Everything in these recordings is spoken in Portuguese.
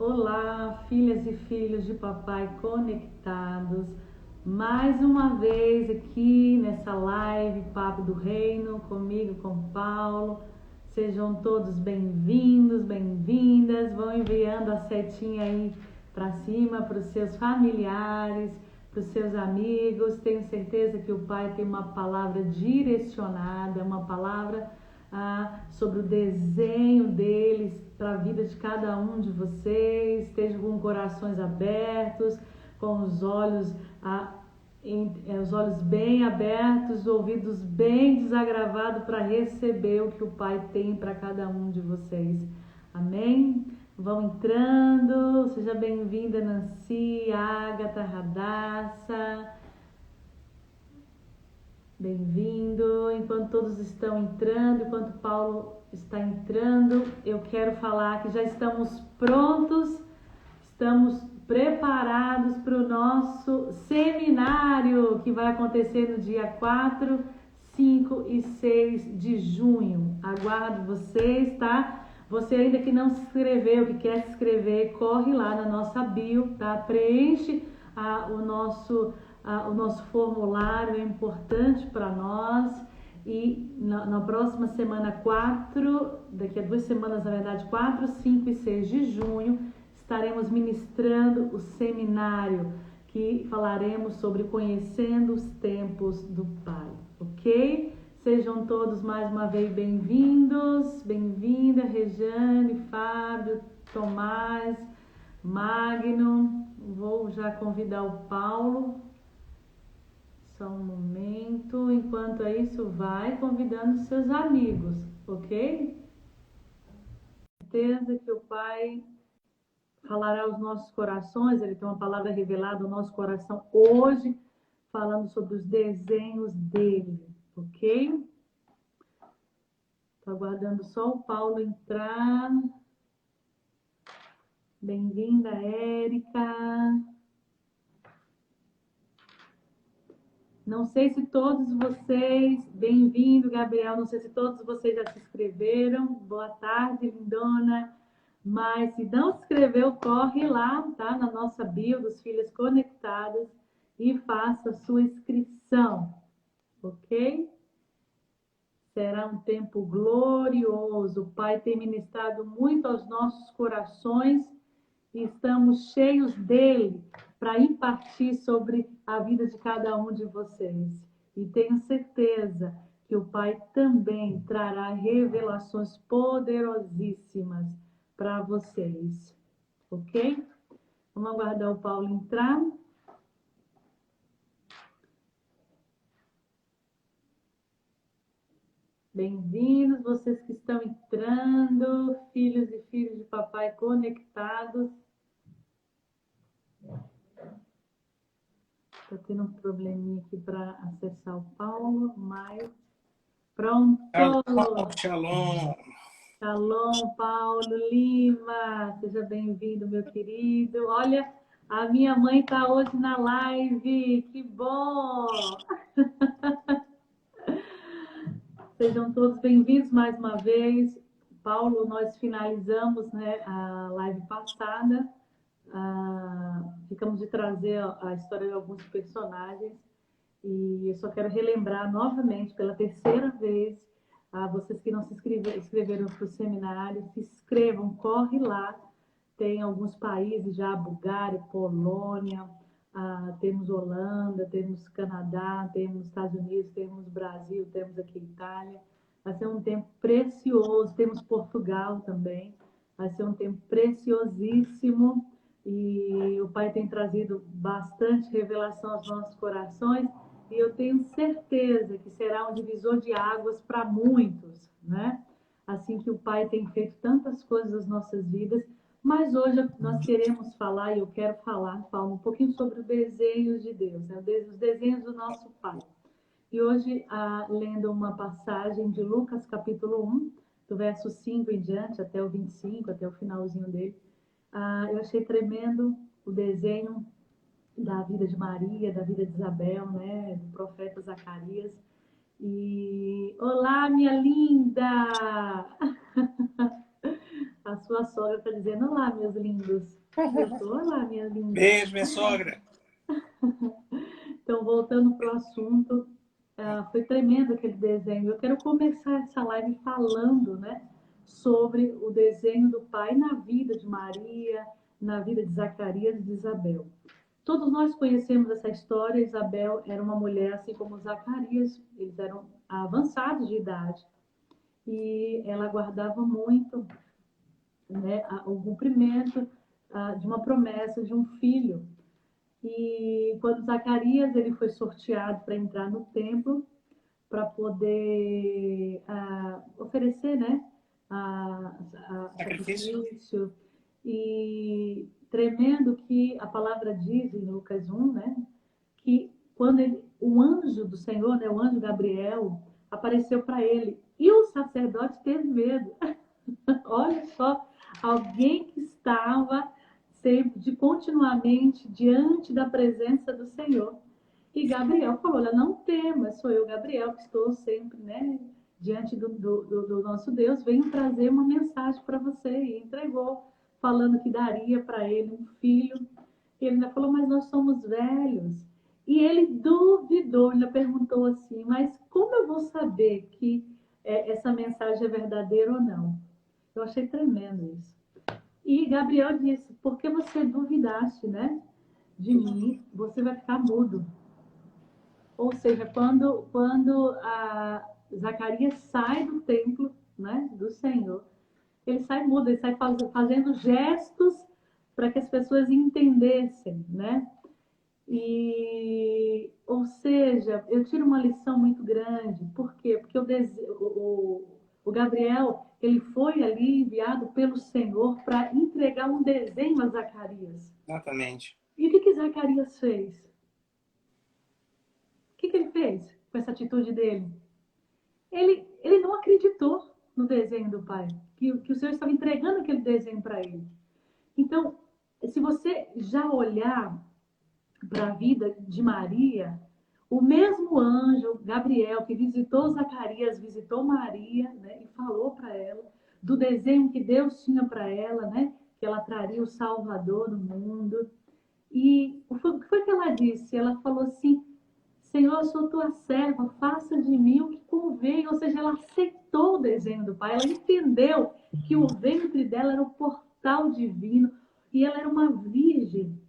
Olá, filhas e filhos de papai conectados. Mais uma vez aqui nessa live Papo do Reino, comigo, com Paulo. Sejam todos bem-vindos, bem-vindas. Vão enviando a setinha aí para cima para os seus familiares, para os seus amigos. Tenho certeza que o Pai tem uma palavra direcionada, uma palavra sobre o desenho deles para a vida de cada um de vocês. Estejam com corações abertos, com os olhos bem abertos, ouvidos bem desagravados para receber o que o Pai tem para cada um de vocês. Amém? Vão entrando. Seja bem-vinda, Nancy, Ágata, Radassa. Bem-vindo. Enquanto todos estão entrando, enquanto Paulo está entrando, eu quero falar que já estamos prontos, estamos preparados para o nosso seminário que vai acontecer no dia 4, 5 e 6 de junho. Aguardo vocês, tá? Você ainda que não se inscreveu, que quer se inscrever, corre lá na nossa bio, tá? Preenche o nosso formulário, é importante para nós. E na próxima semana 4, daqui a 2 semanas, na verdade, 4, 5 e 6 de junho, estaremos ministrando o seminário que falaremos sobre conhecendo os tempos do Pai, ok? Sejam todos mais uma vez bem-vindos, bem-vinda Rejane, Fábio, Tomás, Magno. Vou já convidar o Paulo. Só um momento, enquanto isso vai convidando seus amigos, ok? Certeza que o Pai falará aos nossos corações, Ele tem uma palavra revelada ao nosso coração hoje, falando sobre os desenhos dele, ok? Estou aguardando só o Paulo entrar. Bem-vinda, Érica. Não sei se todos vocês, bem-vindo, Gabriel, não sei se todos vocês já se inscreveram. Boa tarde, lindona. Mas se não se inscreveu, corre lá, tá? Na nossa bio dos Filhas Conectadas e faça a sua inscrição, ok? Será um tempo glorioso. O Pai tem ministrado muito aos nossos corações e estamos cheios dele para impartir sobre a vida de cada um de vocês. E tenho certeza que o Pai também trará revelações poderosíssimas para vocês, ok? Vamos aguardar o Paulo entrar. Bem-vindos, vocês que estão entrando, filhos e filhas de papai conectados. Estou tendo um probleminha aqui para acessar o Paulo, mas pronto! Shalom! Shalom, Paulo Lima! Seja bem-vindo, meu querido. Olha, a minha mãe está hoje na live, que bom! Sejam todos bem-vindos mais uma vez. Paulo, nós finalizamos, né, a live passada. Ficamos de trazer a história de alguns personagens e eu só quero relembrar novamente, pela terceira vez, a vocês que não se inscreveram para o seminário, se inscrevam, corre lá. Tem alguns países já, Bulgária, Polônia, temos Holanda, temos Canadá, temos Estados Unidos, temos Brasil, temos aqui Itália. Vai ser um tempo precioso, temos Portugal também. Vai ser um tempo preciosíssimo e o Pai tem trazido bastante revelação aos nossos corações e eu tenho certeza que será um divisor de águas para muitos, né? Assim que o Pai tem feito tantas coisas nas nossas vidas. Mas hoje nós queremos falar, e eu quero falar um pouquinho sobre os desenhos de Deus, né? Os desenhos do nosso Pai. E hoje, lendo uma passagem de Lucas, capítulo 1, do verso 5 em diante, até o 25, até o finalzinho dele, eu achei tremendo o desenho da vida de Maria, da vida de Isabel, né? Do profeta Zacarias. E olá, minha linda! A sua sogra está dizendo, olá, meus lindos. Eu tô, olá, minha linda. Beijo, minha sogra. Então, voltando para o assunto, foi tremendo aquele desenho. Eu quero começar essa live falando, né, sobre o desenho do pai na vida de Maria, na vida de Zacarias e de Isabel. Todos nós conhecemos essa história. Isabel era uma mulher, assim como Zacarias, eles eram avançados de idade. E ela guardava muito, né, o cumprimento de uma promessa de um filho. E quando Zacarias ele foi sorteado para entrar no templo, para poder oferecer, né, sacrifício. E tremendo que a palavra diz em Lucas 1, né, que quando o anjo do Senhor, né, o anjo Gabriel, apareceu para ele, e o sacerdote teve medo. Olha só, alguém que estava sempre, continuamente diante da presença do Senhor. E Gabriel falou, olha, não temas, sou eu, Gabriel, que estou sempre, né, diante do nosso Deus, venho trazer uma mensagem para você. E entregou, falando que daria para ele um filho. E ele ainda falou, mas nós somos velhos. E ele duvidou, ainda perguntou assim, mas como eu vou saber que essa mensagem é verdadeira ou não? Eu achei tremendo isso. E Gabriel disse, porque você duvidaste, né, de mim, você vai ficar mudo. Ou seja, quando Zacarias sai do templo, né, do Senhor, ele sai mudo, ele sai fazendo gestos para que as pessoas entendessem, né? E, ou seja, eu tiro uma lição muito grande. Por quê? Porque o Gabriel, ele foi ali enviado pelo Senhor para entregar um desenho a Zacarias. Exatamente. E o que Zacarias fez? O que ele fez com essa atitude dele? Ele não acreditou no desenho do pai, que o Senhor estava entregando aquele desenho para ele. Então, se você já olhar para a vida de Maria, o mesmo anjo, Gabriel, que visitou Zacarias, visitou Maria, né, e falou para ela do desenho que Deus tinha para ela, né, que ela traria o Salvador no mundo. E o que foi que ela disse? Ela falou assim, Senhor, eu sou tua serva, faça de mim o que convém. Ou seja, ela aceitou o desenho do Pai, ela entendeu que o ventre dela era o portal divino e ela era uma virgem.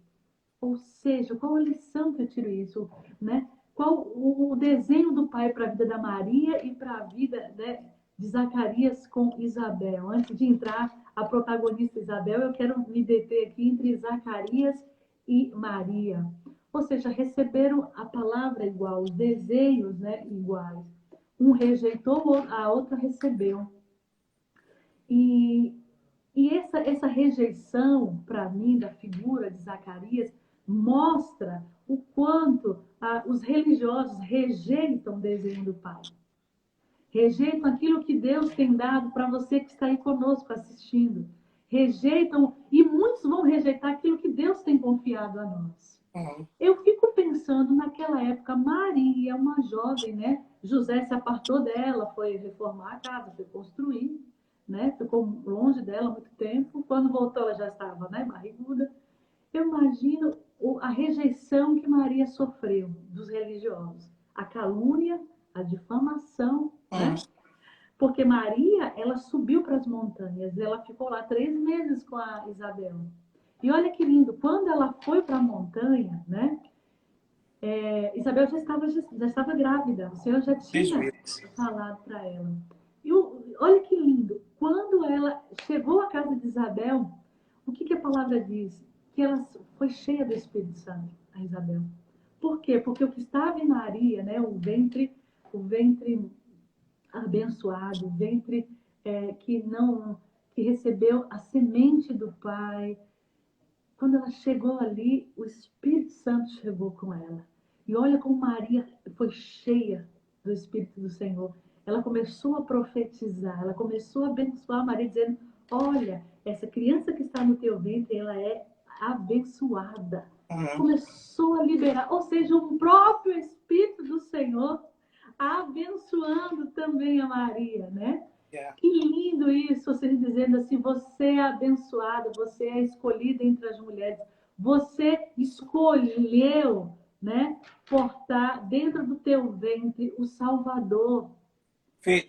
Ou seja, qual a lição que eu tiro isso, né? Qual o desenho do Pai para a vida da Maria e para a vida, né, de Zacarias com Isabel? Antes de entrar a protagonista Isabel, eu quero me deter aqui entre Zacarias e Maria. Ou seja, receberam a palavra igual, os desejos, né, iguais. Um rejeitou, a outra recebeu. E essa rejeição, para mim, da figura de Zacarias, mostra o quanto os religiosos rejeitam o desenho do Pai. Rejeitam aquilo que Deus tem dado para você que está aí conosco assistindo. Rejeitam, e muitos vão rejeitar aquilo que Deus tem confiado a nós. Eu fico pensando, naquela época, Maria, uma jovem, né? José se apartou dela, foi reformar a casa, foi construir, né? Ficou longe dela muito tempo. Quando voltou, ela já estava, né, barriguda. Eu imagino a rejeição que Maria sofreu dos religiosos. A calúnia, a difamação, né? Porque Maria, ela subiu para as montanhas, ela ficou lá 3 meses com a Isabel. E olha que lindo, quando ela foi para a montanha, né? Isabel já estava grávida, o Senhor já tinha falado para ela. E olha que lindo, quando ela chegou à casa de Isabel, o que a palavra diz? Que ela foi cheia do Espírito Santo, a Isabel. Por quê? Porque o que estava em Maria, né, o ventre abençoado, o ventre que recebeu a semente do Pai. Quando ela chegou ali, o Espírito Santo chegou com ela. E olha como Maria foi cheia do Espírito do Senhor. Ela começou a profetizar, ela começou a abençoar Maria, dizendo, olha, essa criança que está no teu ventre, ela é abençoada. Começou a liberar, ou seja, o próprio Espírito do Senhor abençoando também a Maria, né? Yeah. Que lindo isso, você dizendo assim, você é abençoada, você é escolhida entre as mulheres. Você escolheu, né, portar dentro do teu ventre o Salvador. Fê,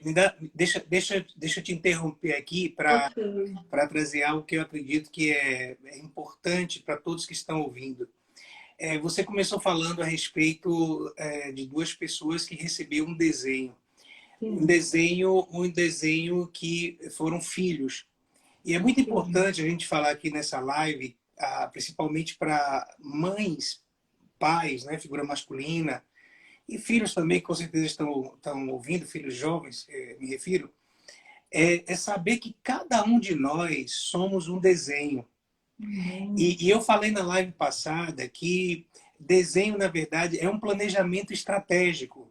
deixa eu te interromper aqui Ok. para trazer algo que eu acredito que é importante para todos que estão ouvindo. Você começou falando a respeito de duas pessoas que receberam um desenho. Um Sim, desenho, um desenho que foram filhos. E é muito sim, importante a gente falar aqui nessa live, principalmente para mães, pais, né, figura masculina, e filhos também, que com certeza estão ouvindo, filhos jovens, me refiro, é saber que cada um de nós somos um desenho. amém. E eu falei na live passada que desenho, na verdade, é um planejamento estratégico.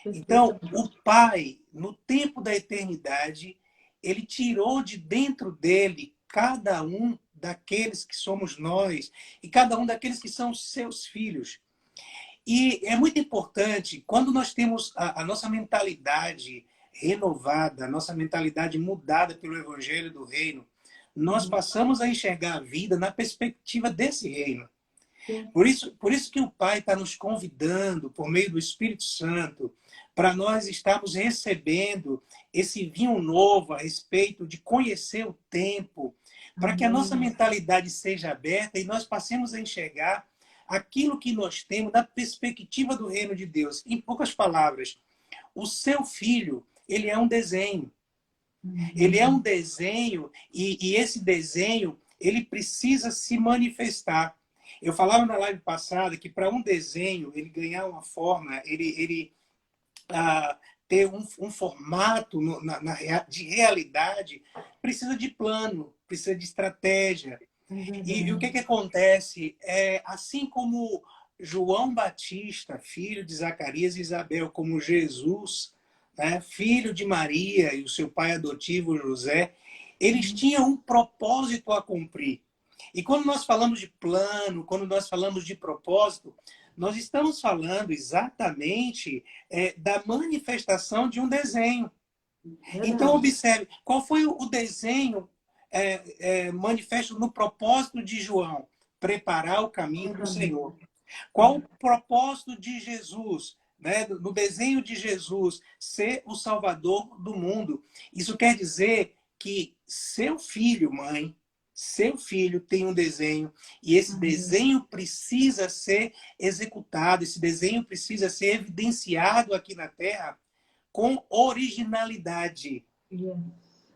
Então, o Perfeitamente. Pai, no tempo da eternidade, ele tirou de dentro dele cada um daqueles que somos nós e cada um daqueles que são seus filhos. E é muito importante, quando nós temos a nossa mentalidade renovada, a nossa mentalidade mudada pelo Evangelho do Reino, nós Uhum. passamos a enxergar a vida na perspectiva desse reino. Sim, Por isso que o Pai está nos convidando, por meio do Espírito Santo, para nós estarmos recebendo esse vinho novo a respeito de conhecer o tempo, para que a nossa amém. mentalidade seja aberta e nós passemos a enxergar aquilo que nós temos da perspectiva do reino de Deus. Em poucas palavras, o seu filho, ele é um desenho. Ele é um Uhum. desenho e esse desenho ele precisa se manifestar. Eu falava na live passada que para um desenho ele ganhar uma forma, ele ter um formato de realidade, precisa de plano, precisa de estratégia. É E o verdade. que acontece? Assim como João Batista, filho de Zacarias e Isabel, como Jesus, né, filho de Maria e o seu pai adotivo José, eles Uhum. tinham um propósito a cumprir. E quando nós falamos de plano, quando nós falamos de propósito, nós estamos falando exatamente da manifestação de um desenho. Então, Verdade. observe, qual foi o desenho manifesto no propósito de João? Preparar o caminho para o Senhor. Casamento. Qual o propósito de Jesus? Né? No desenho de Jesus, ser o Salvador do mundo. Isso quer dizer que seu filho, mãe, seu filho tem um desenho e esse Amém. desenho precisa ser executado, esse desenho precisa ser evidenciado aqui na Terra com originalidade. Yes. Yes.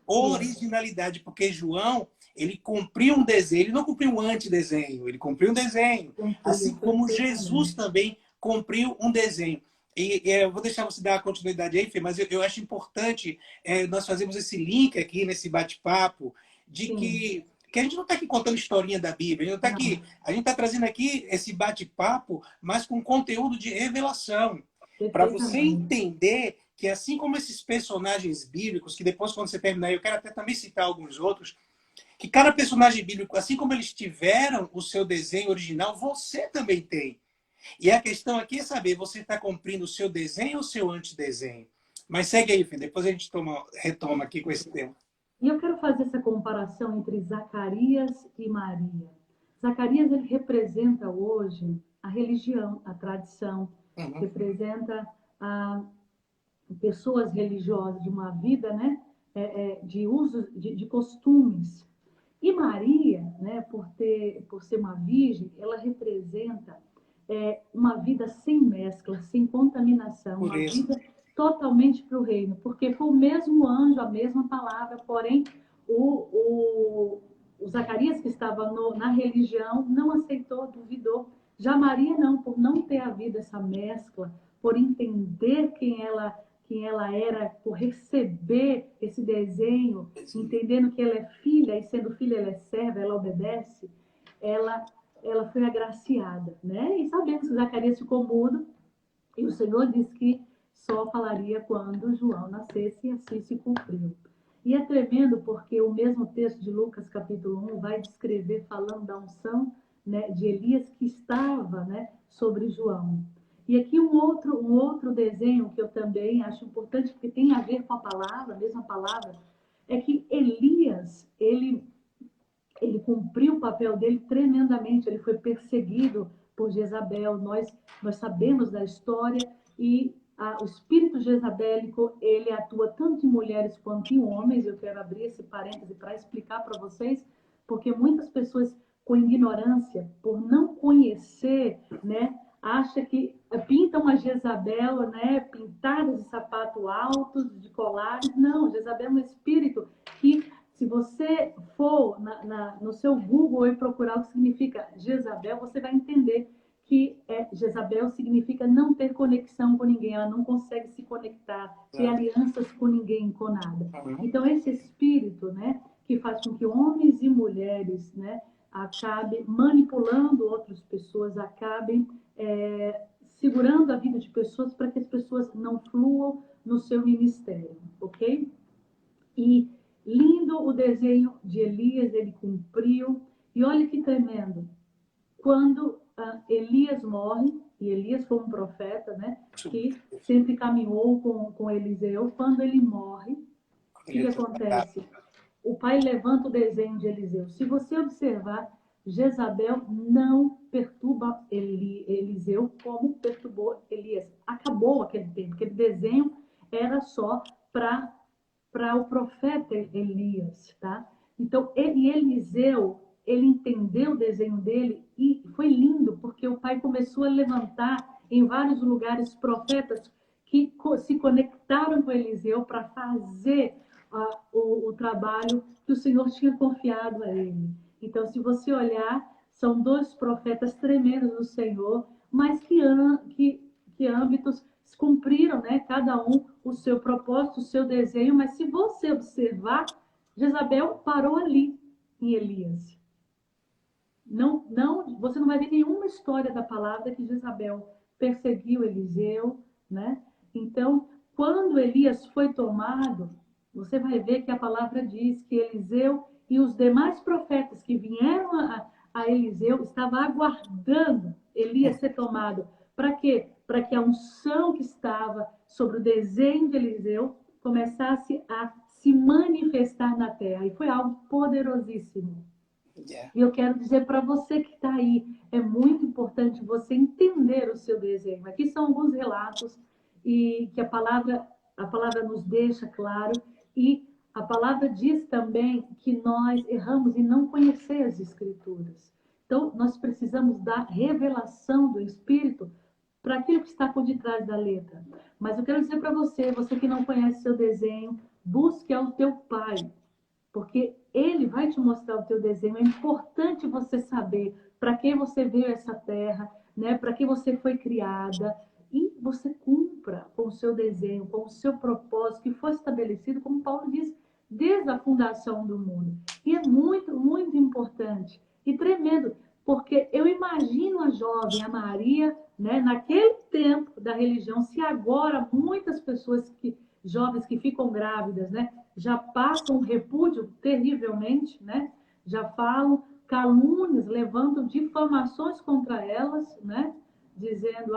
Originalidade, porque João, ele cumpriu um desenho, ele não cumpriu um antidesenho, ele cumpriu um desenho. Cumpriu Assim como Jesus perfeitamente. também cumpriu um desenho. E eu vou deixar você dar a continuidade aí, Fê, mas eu acho importante nós fazermos esse link aqui nesse bate-papo de Sim. que a gente não está aqui contando historinha da Bíblia, a gente não está aqui, Não. a gente está trazendo aqui esse bate-papo, mas com conteúdo de revelação, para você Perfeitamente. entender que assim como esses personagens bíblicos, que depois quando você terminar, eu quero até também citar alguns outros, que cada personagem bíblico, assim como eles tiveram o seu desenho original, você também tem. E a questão aqui é saber, você está cumprindo o seu desenho ou o seu antidesenho? Mas segue aí, Fê, depois a gente retoma aqui com esse tema. E eu quero fazer essa comparação entre Zacarias e Maria. Zacarias ele representa hoje a religião, a tradição, Uhum. representa a pessoas religiosas de uma vida, né, de usos, de costumes. E Maria, né, por ser uma virgem, ela representa uma vida sem mescla, sem contaminação, Por uma isso. vida totalmente para o reino, porque foi o mesmo anjo, a mesma palavra, porém o Zacarias, que estava na religião, não aceitou, duvidou. Já Maria não, por não ter havido essa mescla, por entender quem ela era, por receber esse desenho, entendendo que ela é filha, e sendo filha ela é serva, ela obedece, ela, ela foi agraciada, né? E sabemos que Zacarias ficou mudo, e o Senhor disse que só falaria quando João nascesse, e assim se cumpriu. E é tremendo porque o mesmo texto de Lucas, capítulo 1, vai descrever, falando da unção, né, de Elias que estava, né, sobre João. E aqui um outro desenho que eu também acho importante, porque tem a ver com a palavra, a mesma palavra, é que Elias, ele cumpriu o papel dele tremendamente, ele foi perseguido por Jezabel, nós sabemos da história, e o espírito jezabélico, ele atua tanto em mulheres quanto em homens. Eu quero abrir esse parêntese para explicar para vocês, porque muitas pessoas com ignorância, por não conhecer, né, acha que pintam uma Jezabel, né, pintadas de sapato altos, de colares. Não, Jezabel é um espírito que, se você for no seu Google e procurar o que significa Jezabel, você vai entender que Jezabel significa não ter conexão com ninguém, ela não consegue se conectar, ter alianças com ninguém, com nada. Então, esse espírito, né, que faz com que homens e mulheres, né, acabem manipulando outras pessoas, acabem segurando a vida de pessoas para que as pessoas não fluam no seu ministério, ok? E lindo o desenho de Elias, ele cumpriu. E olha que tremendo. Quando Elias morre, e Elias foi um profeta, né, que sempre caminhou com Eliseu, quando ele morre, o que acontece? O pai levanta o desenho de Eliseu. Se você observar, Jezabel não perturba Eliseu como perturbou Elias. Acabou aquele tempo. Aquele desenho era só para o profeta Elias, tá? Então, Eliseu, ele entendeu o desenho dele e foi lindo, porque o pai começou a levantar em vários lugares profetas que se conectaram com Eliseu para fazer o trabalho que o Senhor tinha confiado a ele. Então, se você olhar, são dois profetas tremendos do Senhor, mas que âmbitos cumpriram, né, cada um o seu propósito, o seu desenho. Mas se você observar, Jezabel parou ali em Elias. Você não vai ver nenhuma história da palavra que Jezabel perseguiu Eliseu, né? Então, quando Elias foi tomado, você vai ver que a palavra diz que Eliseu e os demais profetas que vieram a Eliseu estavam aguardando Elias ser tomado. Para quê? Para que a unção que estava sobre o desenho de Eliseu começasse a se manifestar na terra. E foi algo poderosíssimo. E eu quero dizer para você que está aí, é muito importante você entender o seu desenho. Aqui são alguns relatos e que a palavra nos deixa claro, e a palavra diz também que nós erramos em não conhecer as Escrituras. Então, nós precisamos da revelação do Espírito para aquilo que está por detrás da letra. Mas eu quero dizer para você, você que não conhece seu desenho, busque ao teu pai, porque ele vai te mostrar o teu desenho. É importante você saber para que você veio a essa terra, né? Para que você foi criada, e você cumpra com o seu desenho, com o seu propósito que foi estabelecido, como Paulo diz, desde a fundação do mundo. E é muito, muito importante e tremendo, porque eu imagino a jovem, a Maria, né, naquele tempo da religião, se agora muitas pessoas jovens que ficam grávidas, né, já passam repúdio terrivelmente, né? Já falam calúnias, levantam difamações contra elas, né? Dizendo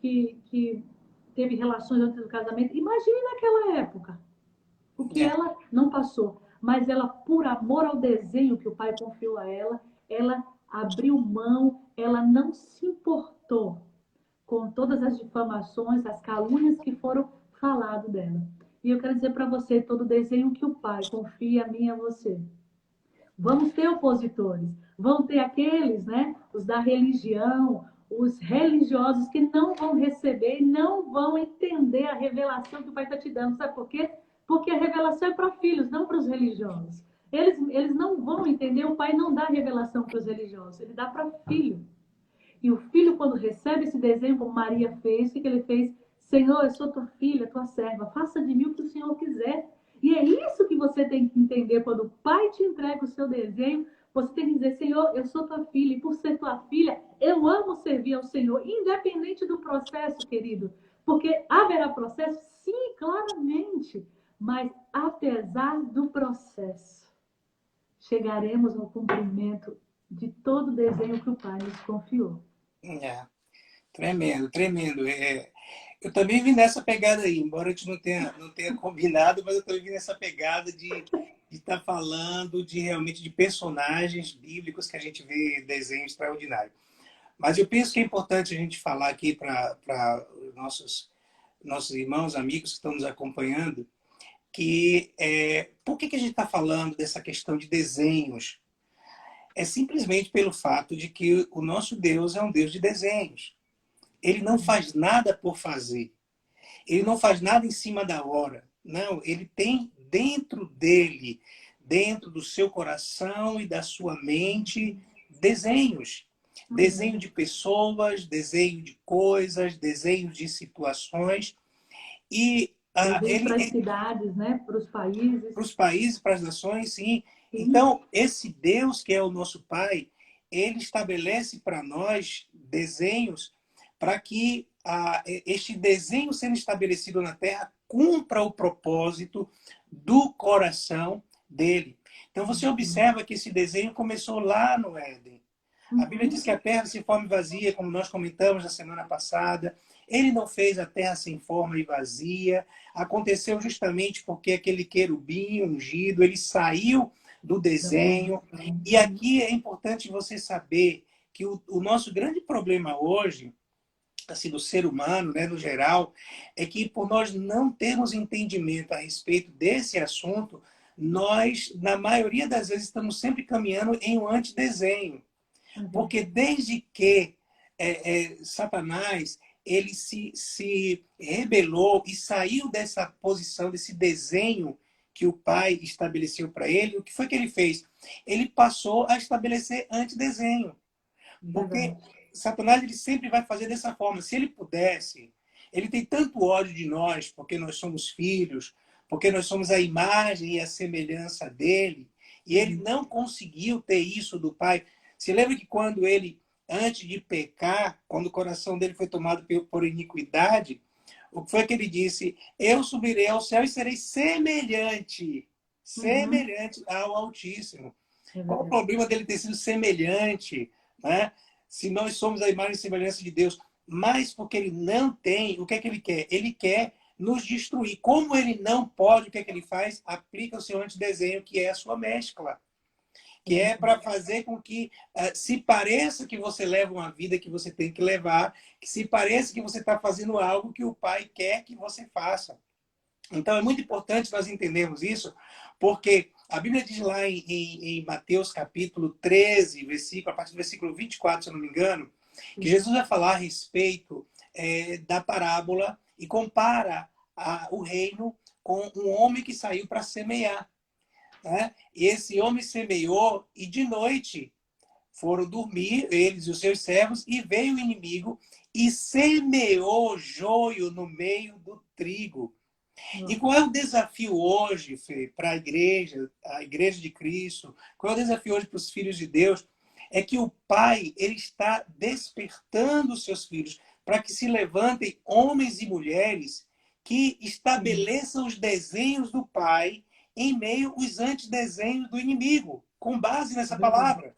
que teve relações antes do casamento. Imagine naquela época o que ela não passou. Mas ela, por amor ao desenho que o pai confiou a ela abriu mão, ela não se importou com todas as difamações, as calúnias que foram faladas dela. E eu quero dizer para você, todo desenho que o Pai confia a mim e a você. Vamos ter opositores, vão ter aqueles, né, os da religião, os religiosos que não vão receber, não vão entender a revelação que o Pai está te dando. Sabe por quê? Porque a revelação é para filhos, não para os religiosos. Eles não vão entender, o Pai não dá revelação para os religiosos, ele dá para filho. E o filho, quando recebe esse desenho, como Maria fez, o que ele fez? Senhor, eu sou tua filha, tua serva, faça de mim o que o Senhor quiser. E é isso que você tem que entender quando o pai te entrega o seu desenho. Você tem que dizer, Senhor, eu sou tua filha, e por ser tua filha, eu amo servir ao Senhor, independente do processo, querido. Porque haverá processo? Sim, claramente. Mas apesar do processo, chegaremos no cumprimento de todo o desenho que o Pai nos confiou. Tremendo, tremendo. Eu também vim nessa pegada aí, embora a gente não tenha combinado, mas eu também vim nessa pegada de estar falando de realmente de personagens bíblicos que a gente vê desenho extraordinário. Mas eu penso que é importante a gente falar aqui para os nossos irmãos, amigos que estão nos acompanhando, que por que a gente está falando dessa questão de desenhos? É simplesmente pelo fato de que o nosso Deus é um Deus de desenhos. Ele não faz nada por fazer. Ele não faz nada em cima da hora. Não, ele tem dentro dele, dentro do seu coração e da sua mente, desenhos. Desenho de pessoas, desenho de coisas, desenho de situações. E Desenho para as cidades, né? Para os países. para os países, para as nações, sim. Sim. Então, esse Deus que é o nosso Pai, ele estabelece para nós desenhos para que este desenho sendo estabelecido na Terra cumpra o propósito do coração dele. Então, você observa que esse desenho começou lá no Éden. A Bíblia diz que a terra se forma e vazia, como nós comentamos na semana passada. Ele não fez a terra sem forma e vazia. Aconteceu justamente porque aquele querubim ungido, ele saiu do desenho. E aqui é importante você saber que o nosso grande problema hoje, assim, do ser humano, né, no geral, é que por nós não termos entendimento a respeito desse assunto, nós, na maioria das vezes, estamos sempre caminhando em um antidesenho. Porque desde que Satanás ele se rebelou e saiu dessa posição, desse desenho que o pai estabeleceu para ele, o que foi que ele fez? Ele passou a estabelecer antidesenho. Porque Satanás ele sempre vai fazer dessa forma. Se ele pudesse, ele tem tanto ódio de nós, porque nós somos filhos, porque nós somos a imagem e a semelhança dele, e ele não conseguiu ter isso do pai. Se lembra que quando ele, antes de pecar, quando o coração dele foi tomado por iniquidade, o que foi que ele disse? Eu subirei ao céu e serei semelhante ao Altíssimo. Qual o problema dele ter sido semelhante, né? Se nós somos a imagem e semelhança de Deus? Mas porque ele não tem, o que é que ele quer? Ele quer nos destruir. Como ele não pode, o que é que ele faz? Aplica o seu antidesenho, que é a sua mescla. Que é para fazer com que se pareça que você leva uma vida que você tem que levar, que se pareça que você está fazendo algo que o pai quer que você faça. Então, é muito importante nós entendermos isso, porque a Bíblia diz lá em Mateus capítulo 13, a partir do versículo 24, se eu não me engano, que Jesus vai falar a respeito da parábola e compara o reino com um homem que saiu para semear. Né? E esse homem semeou e de noite foram dormir, eles e os seus servos, e veio o inimigo e semeou joio no meio do trigo. E qual é o desafio hoje, Fê, para a Igreja de Cristo? Qual é o desafio hoje para os filhos de Deus? É que o Pai ele está despertando os seus filhos para que se levantem homens e mulheres que estabeleçam os desenhos do Pai em meio aos antidesenhos do inimigo, com base nessa palavra.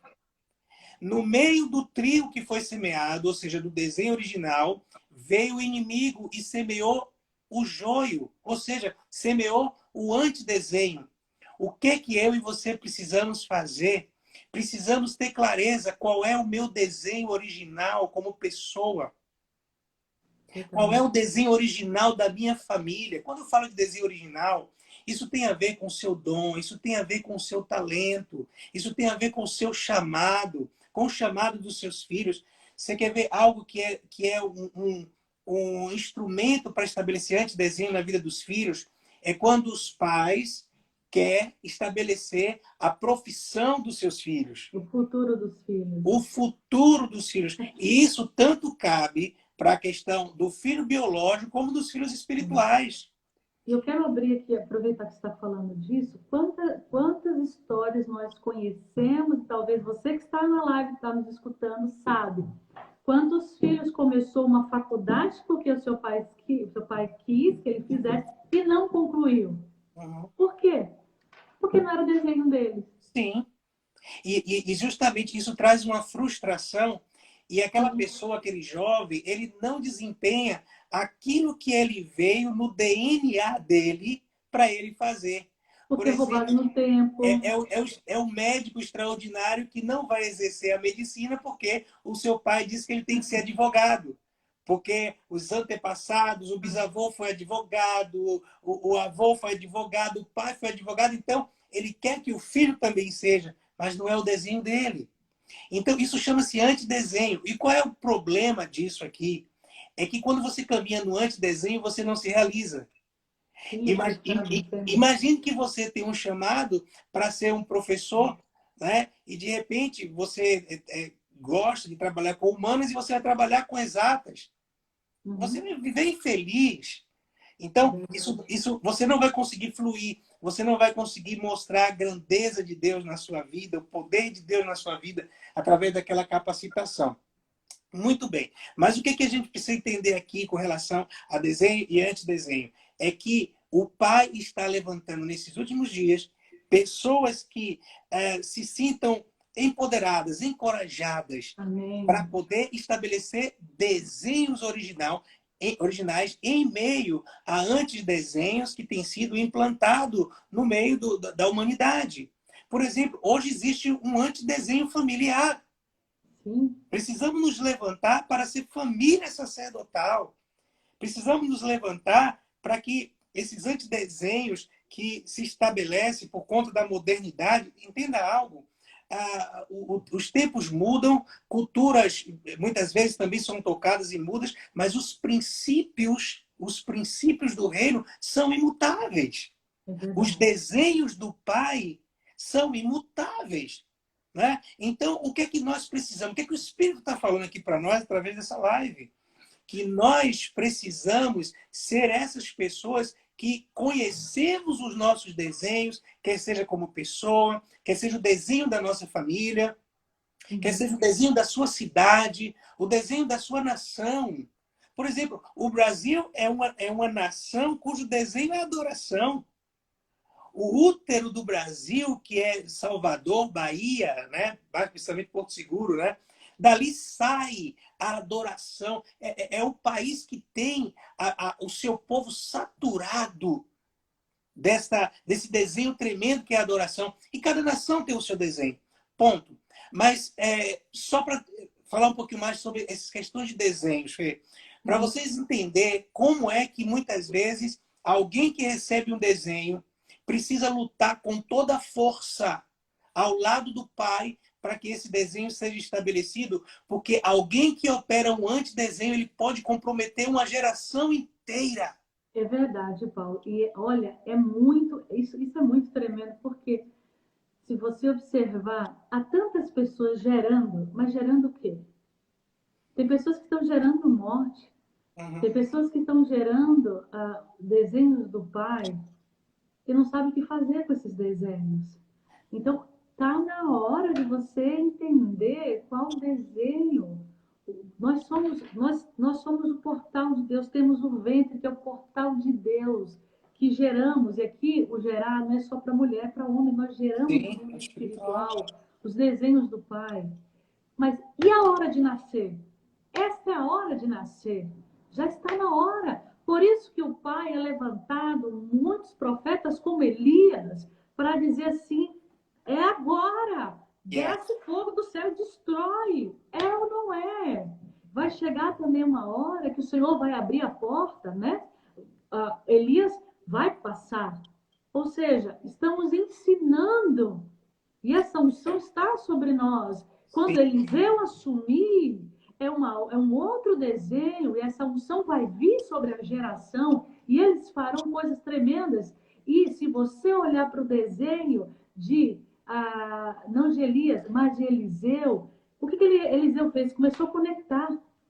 No meio do trigo que foi semeado, ou seja, do desenho original, veio o inimigo e semeou o joio, ou seja, semeou o antidesenho. O que eu e você precisamos fazer? Precisamos ter clareza qual é o meu desenho original como pessoa. Qual é o desenho original da minha família? Quando eu falo de desenho original, isso tem a ver com o seu dom, isso tem a ver com o seu talento, isso tem a ver com o seu chamado, com o chamado dos seus filhos. Você quer ver algo que é um instrumento para estabelecer antidesenho na vida dos filhos? É quando os pais querem estabelecer a profissão dos seus filhos. O futuro dos filhos. O futuro dos filhos. E isso tanto cabe para a questão do filho biológico como dos filhos espirituais. E eu quero abrir aqui, aproveitar que você está falando disso, quantas histórias nós conhecemos, talvez você que está na live, está nos escutando, sabe. Quantos filhos começou uma faculdade porque o seu pai quis que ele fizesse e não concluiu? Por quê? Porque não era o desenho dele. Sim. E justamente isso traz uma frustração E aquela pessoa, aquele jovem, ele não desempenha aquilo que ele veio no DNA dele para ele fazer. Por Porque é roubado exemplo, no tempo. é o médico extraordinário que não vai exercer a medicina porque o seu pai disse que ele tem que ser advogado. Porque os antepassados, o bisavô foi advogado, o avô foi advogado, o pai foi advogado, então ele quer que o filho também seja, mas não é o desenho dele. Então, isso chama-se antidesenho. E qual é o problema disso aqui? É que quando você caminha no antidesenho, você não se realiza. Sim, é frustrante, entende? Imagine que você tem um chamado para ser um professor, né? E de repente você gosta de trabalhar com humanos e você vai trabalhar com exatas. Você Uhum. vai viver infeliz. Então, isso você não vai conseguir fluir, você não vai conseguir mostrar a grandeza de Deus na sua vida, o poder de Deus na sua vida, através daquela capacitação. Muito bem. Mas o que, que a gente precisa entender aqui com relação a desenho e antidesenho? É que o Pai está levantando nesses últimos dias pessoas que se sintam empoderadas, encorajadas para Amém. poder estabelecer desenhos originais em meio a antidesenhos que têm sido implantados no meio da humanidade. Por exemplo, hoje existe um antidesenho familiar. Sim, Precisamos nos levantar para ser família sacerdotal. Precisamos nos levantar para que esses antidesenhos que se estabelecem por conta da modernidade, entenda algo, os tempos mudam, culturas muitas vezes também são tocadas e mudas, mas os princípios do reino são imutáveis. é Os verdade. desenhos do Pai são imutáveis. Né? Então, o que é que nós precisamos? O que é que o Espírito está falando aqui para nós através dessa live? Que nós precisamos ser essas pessoas que conhecemos os nossos desenhos, quer seja como pessoa, quer seja o desenho da nossa família, quer Uhum. seja o desenho da sua cidade, o desenho da sua nação. Por exemplo, o Brasil é uma nação cujo desenho é adoração. O útero do Brasil, que é Salvador, Bahia, né? Principalmente Porto Seguro, né? Dali sai a adoração. É o país que tem o seu povo saturado desse desenho tremendo que é a adoração. E cada nação tem o seu desenho. Ponto. Mas só para falar um pouquinho mais sobre essas questões de desenhos, Fê, para Uhum. vocês entenderem como é que muitas vezes alguém que recebe um desenho precisa lutar com toda a força ao lado do pai para que esse desenho seja estabelecido, porque alguém que opera um antidesenho, ele pode comprometer uma geração inteira. É verdade, Paulo. E olha, é muito, isso é muito tremendo, porque se você observar, há tantas pessoas gerando, mas gerando o quê? Tem pessoas que estão gerando morte, Uhum. tem pessoas que estão gerando desenhos do pai e não sabem o que fazer com esses desenhos. Então, tá na hora de você entender qual desenho. Nós somos o portal de Deus, temos o ventre, que é o portal de Deus, que geramos, e aqui o gerar não é só para mulher, é para homem, nós geramos no Sim, mundo espiritual. espiritual os desenhos do Pai. Mas e a hora de nascer? Esta é a hora de nascer. Já está na hora. Por isso que o Pai é levantado muitos profetas como Elias para dizer assim: é agora. Yeah. Desce fogo do céu e destrói. É ou não é? Vai chegar também uma hora que o Senhor vai abrir a porta, né? Elias vai passar. Ou seja, estamos ensinando e essa unção está sobre nós. Quando Sim. Eliseu assumir, é um outro desenho, e essa unção vai vir sobre a geração, e eles farão coisas tremendas. E se você olhar para o desenho não de Elias, mas de Eliseu, o que Eliseu fez? Começou a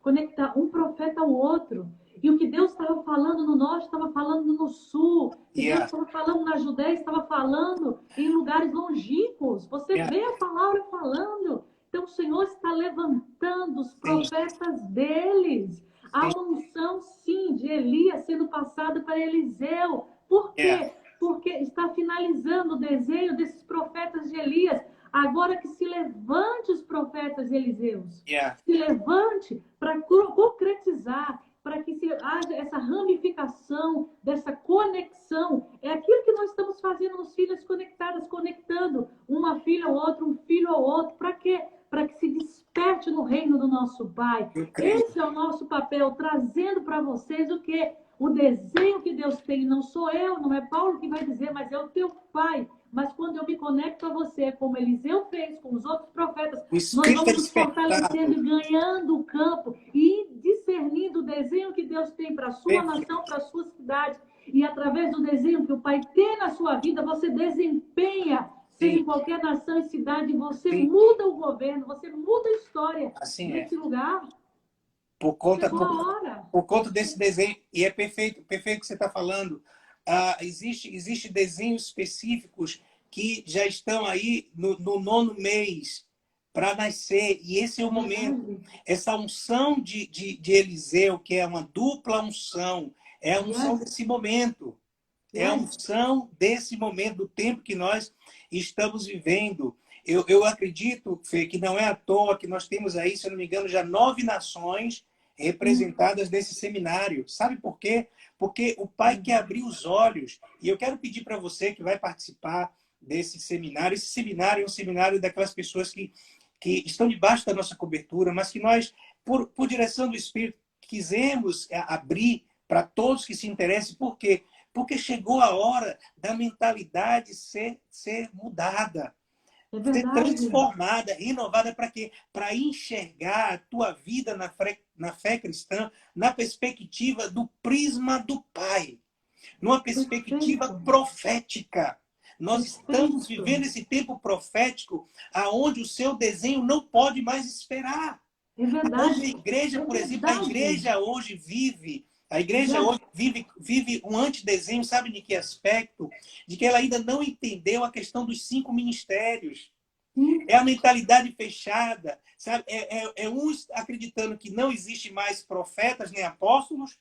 conectar um profeta ao outro. E o que Deus estava falando no norte, estava falando no sul. O que Deus Yeah. estava falando na Judéia, estava falando em lugares longínquos. Você Yeah. vê a palavra falando. Então, o Senhor está levantando os Sim. profetas deles. Há Sim. uma unção, sim, de Elias sendo passada para Eliseu. Por Yeah. quê? Porque está finalizando o desenho desses profetas de Elias. agora que se levante os profetas Eliseus. Yeah. Se levante para concretizar, para que haja essa ramificação, dessa conexão. É aquilo que nós estamos fazendo nos filhos conectadas, conectando uma filha ao outro, um filho ao outro. Para quê? Para que se desperte no reino do nosso Pai. Esse é o nosso papel, trazendo para vocês o quê? O desenho que Deus tem. Não sou eu, não é Paulo que vai dizer, mas é o teu Pai. Mas quando eu me conecto a você, como Eliseu fez com os outros profetas, nós vamos nos fortalecendo e ganhando o campo e discernindo o desenho que Deus tem para a sua nação, para a sua cidade. E através do desenho que o Pai tem na sua vida, você desempenha, seja em qualquer nação e cidade, você muda o governo, você muda a história desse lugar. Por conta desse desenho, e é perfeito o que você está falando. Existe desenhos específicos que já estão aí no 9º mês para nascer, e esse é o momento. Essa unção de Eliseu, que é uma dupla unção, é a unção desse momento. É a unção desse momento, do tempo que nós estamos vivendo. Eu acredito, Fê, que não é à toa que nós temos aí, se eu não me engano, já 9 nações representadas nesse seminário. Sabe por quê? Porque o Pai quer abrir os olhos. E eu quero pedir para você que vai participar desse seminário. Esse seminário é um seminário daquelas pessoas que estão debaixo da nossa cobertura, mas que nós, por direção do Espírito, quisemos abrir para todos que se interessem. Por quê? Porque chegou a hora da mentalidade ser mudada. Ser transformada, renovada para quê? Para enxergar a tua vida na fé cristã na perspectiva do prisma do Pai, numa perspectiva profética. Nós estamos vivendo esse tempo profético aonde o seu desenho não pode mais esperar. É verdade. Hoje a igreja, por exemplo, a igreja hoje vive um antidesenho, sabe de que aspecto? De que ela ainda não entendeu a questão dos 5 ministérios. É a mentalidade fechada, sabe? É uns acreditando que não existe mais profetas nem apóstolos,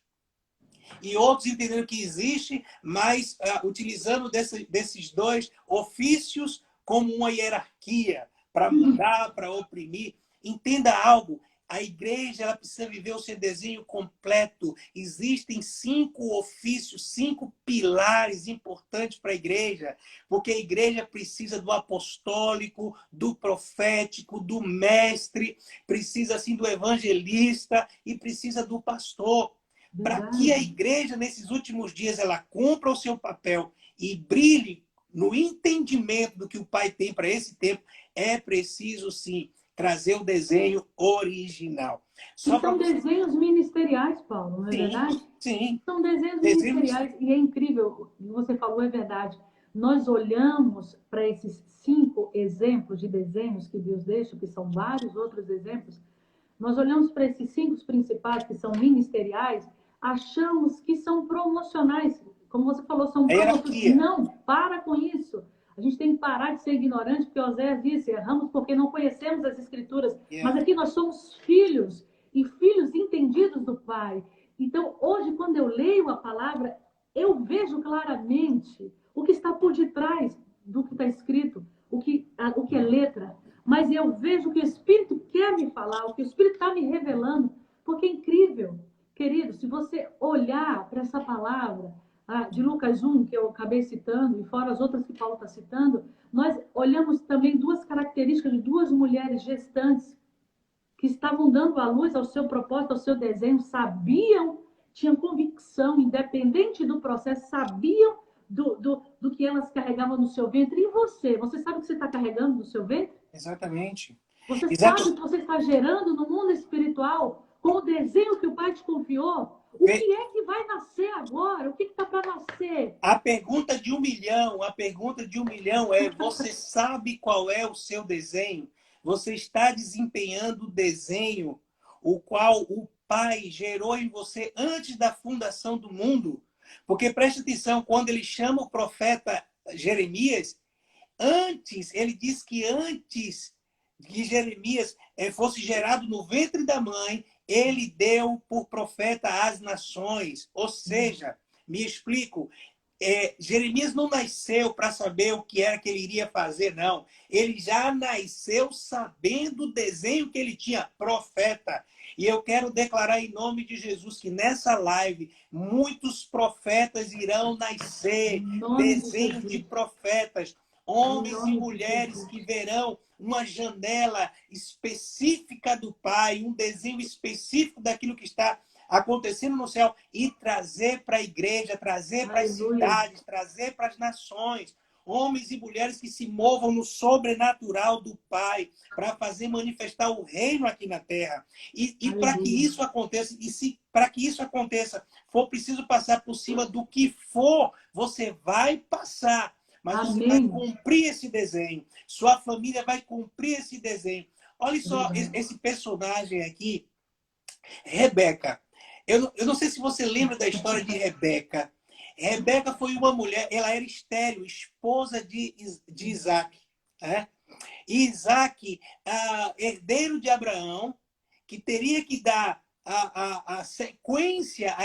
e outros entendendo que existe, mas utilizando desses 2 ofícios como uma hierarquia, para mudar, para oprimir. Entenda algo. A igreja ela precisa viver o seu desenho completo. Existem 5 ofícios, 5 pilares importantes para a igreja, porque a igreja precisa do apostólico, do profético, do mestre, precisa assim do evangelista e precisa do pastor. Para que a igreja, nesses últimos dias, ela cumpra o seu papel e brilhe no entendimento do que o Pai tem para esse tempo, é preciso, sim, trazer o desenho original. São desenhos ministeriais, Paulo, não é verdade? Sim. São desenhos ministeriais. E é incrível, o que você falou é verdade. Nós olhamos para esses 5 exemplos de desenhos que Deus deixa, que são vários outros exemplos, nós olhamos para esses 5 principais, que são ministeriais, achamos que são promocionais. Como você falou, são promocionais. Não, para com isso. A gente tem que parar de ser ignorante, porque Oséias disse, erramos porque não conhecemos as Escrituras. Mas aqui nós somos filhos, e filhos entendidos do Pai. Então, hoje, quando eu leio a palavra, eu vejo claramente o que está por detrás do que está escrito, o que é letra. Mas eu vejo o que o Espírito quer me falar, o que o Espírito está me revelando, porque é incrível. Querido, se você olhar para essa palavra de Lucas 1, que eu acabei citando, e fora as outras que Paulo está citando, nós olhamos também 2 características de 2 mulheres gestantes que estavam dando à luz ao seu propósito, ao seu desenho, sabiam, tinham convicção, independente do processo, sabiam do que elas carregavam no seu ventre. E você? Você sabe o que você está carregando no seu ventre? Exatamente. Você sabe o que você está gerando no mundo espiritual com o desenho que o Pai te confiou? O que é que vai nascer agora? O que está para nascer? A pergunta de 1 milhão é: você sabe qual é o seu desenho? Você está desempenhando o desenho o qual o Pai gerou em você antes da fundação do mundo? Porque preste atenção, quando ele chama o profeta Jeremias, ele diz que antes que Jeremias fosse gerado no ventre da mãe, ele deu por profeta às nações. Ou seja, me explico, Jeremias não nasceu para saber o que era que ele iria fazer, não. Ele já nasceu sabendo o desenho que ele tinha, profeta. E eu quero declarar em nome de Jesus que nessa live muitos profetas irão nascer, desenho de profetas, homens e mulheres que verão uma janela específica do Pai, um desenho específico daquilo que está acontecendo no céu e trazer para a igreja, trazer para as cidades, trazer para as nações. Homens e mulheres que se movam no sobrenatural do Pai para fazer manifestar o reino aqui na terra. E para que isso aconteça, e se para que isso aconteça, for preciso passar por cima do que for, você vai passar. Mas você vai cumprir esse desenho. Sua família vai cumprir esse desenho. Olha só esse personagem aqui, Rebeca. Eu não sei se você lembra da história de Rebeca. Rebeca foi uma mulher, ela era estéril, esposa de Isaac. Né? E Isaac, herdeiro de Abraão, que teria que dar a sequência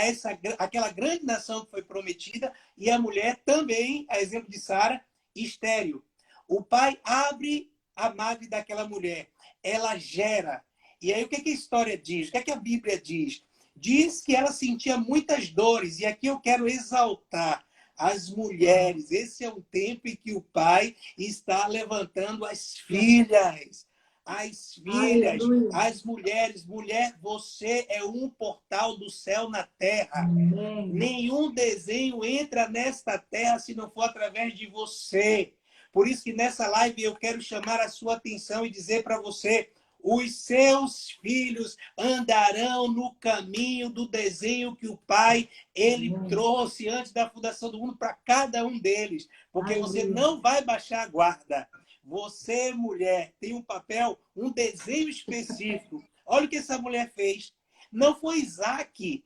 àquela grande nação que foi prometida, e a mulher também, a exemplo de Sara, estéril. O pai abre a madre daquela mulher, ela gera. E aí o que a história diz? O que a Bíblia diz? Diz que ela sentia muitas dores, e aqui eu quero exaltar as mulheres. Esse é um tempo em que o pai está levantando as filhas. As filhas, as mulheres. Mulher, você é um portal do céu na terra. Amém. Nenhum desenho entra nesta terra se não for através de você. Por isso que nessa live eu quero chamar a sua atenção e dizer para você: os seus filhos andarão no caminho do desenho que o Pai ele trouxe antes da fundação do mundo para cada um deles. Porque você não vai baixar a guarda. Você, mulher, tem um papel, um desenho específico. Olha o que essa mulher fez. Não foi Isaac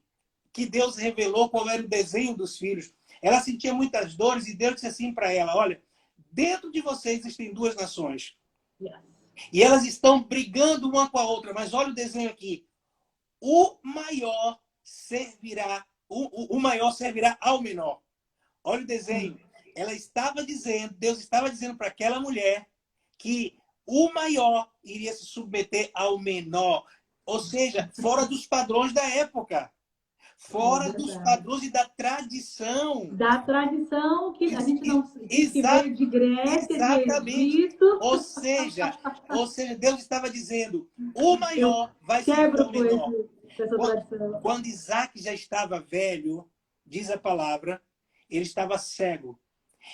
que Deus revelou qual era o desenho dos filhos. Ela sentia muitas dores e Deus disse assim para ela: olha, dentro de vocês existem duas nações. E elas estão brigando uma com a outra. Mas olha o desenho aqui. O maior servirá ao menor. Olha o desenho. Ela estava dizendo, Deus estava dizendo para aquela mulher que o maior iria se submeter ao menor. Ou seja, fora dos padrões da época. Fora dos padrões e da tradição. Da tradição que a gente não que veio de Grécia, exatamente. De Egito. Ou seja, Deus estava dizendo, o maior vai ser o menor. Quando Isaac já estava velho, diz a palavra, ele estava cego.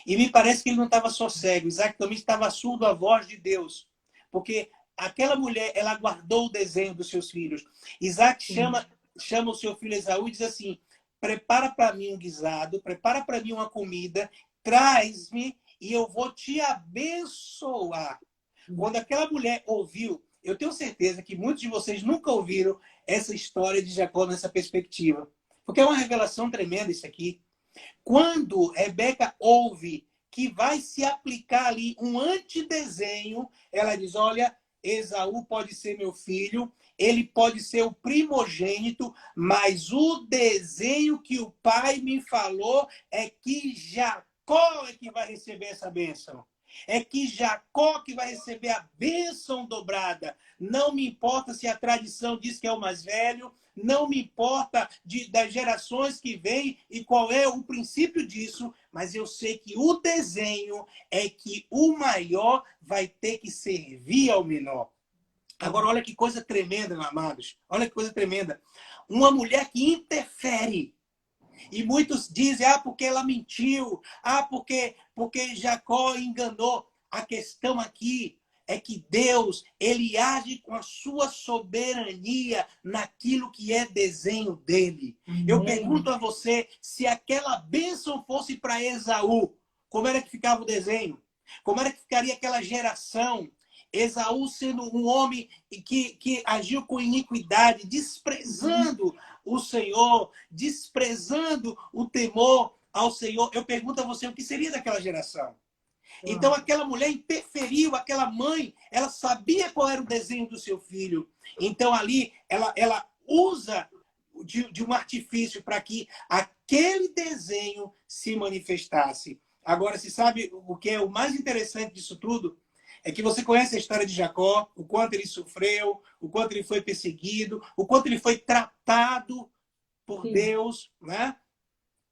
E me parece que ele não estava só cego. Isaac também estava surdo à voz de Deus. Porque aquela mulher, ela guardou o desenho dos seus filhos. Isaac chama o seu filho Esaú e diz assim: prepara para mim um guisado, prepara para mim uma comida, traz-me e eu vou te abençoar. Quando aquela mulher ouviu, eu tenho certeza que muitos de vocês nunca ouviram essa história de Jacó nessa perspectiva. Porque é uma revelação tremenda isso aqui. Quando Rebeca ouve que vai se aplicar ali um antidesenho, ela diz: olha, Esaú pode ser meu filho, ele pode ser o primogênito, mas o desenho que o pai me falou é que Jacó é que vai receber essa bênção. É que Jacó que vai receber a bênção dobrada. Não me importa se a tradição diz que é o mais velho, não me importa das gerações que vêm e qual é o princípio disso, mas eu sei que o desenho é que o maior vai ter que servir ao menor. Agora, olha que coisa tremenda, meus amados. Olha que coisa tremenda. Uma mulher que interfere. E muitos dizem, porque ela mentiu, porque Jacó enganou. A questão aqui é que Deus, ele age com a sua soberania naquilo que é desenho dele. Eu pergunto a você, se aquela bênção fosse para Esaú, como era que ficava o desenho? Como era que ficaria aquela geração? Esaú sendo um homem que agiu com iniquidade, desprezando o Senhor, desprezando o temor ao Senhor. Eu pergunto a você, o que seria daquela geração? Então aquela mulher interferiu, aquela mãe, ela sabia qual era o desenho do seu filho. Então ali ela usa de um artifício para que aquele desenho se manifestasse. Agora, se sabe o que é o mais interessante disso tudo? É que você conhece a história de Jacó, o quanto ele sofreu, o quanto ele foi perseguido, o quanto ele foi tratado por Sim. Deus, né?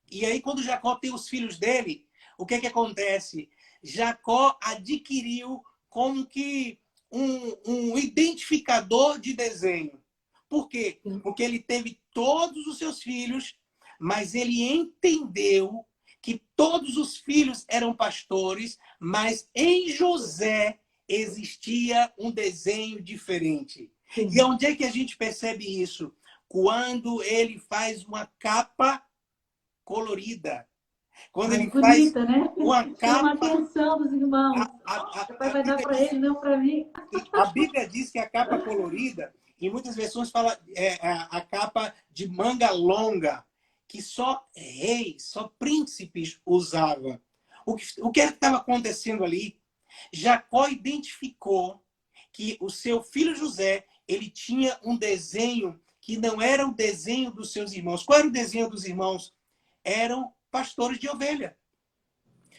E aí, quando Jacó tem os filhos dele, o que acontece? Jacó adquiriu como que um identificador de desenho. Por quê? Sim. Porque ele teve todos os seus filhos, mas ele entendeu que todos os filhos eram pastores, mas em José existia um desenho diferente. E Sim. onde é que a gente percebe isso? Quando ele faz uma capa colorida. Quando Ai, ele faz bonita, né? uma Chama a capa. atenção dos irmãos. O pai A vai dar Bíblia para diz, ele, não para mim. a Bíblia diz que a capa colorida, em muitas versões fala a capa de manga longa, que só reis, só príncipes usavam. O que estava acontecendo ali? Jacó identificou que o seu filho José, ele tinha um desenho que não era o desenho dos seus irmãos. Qual era o desenho dos irmãos? Eram pastores de ovelha.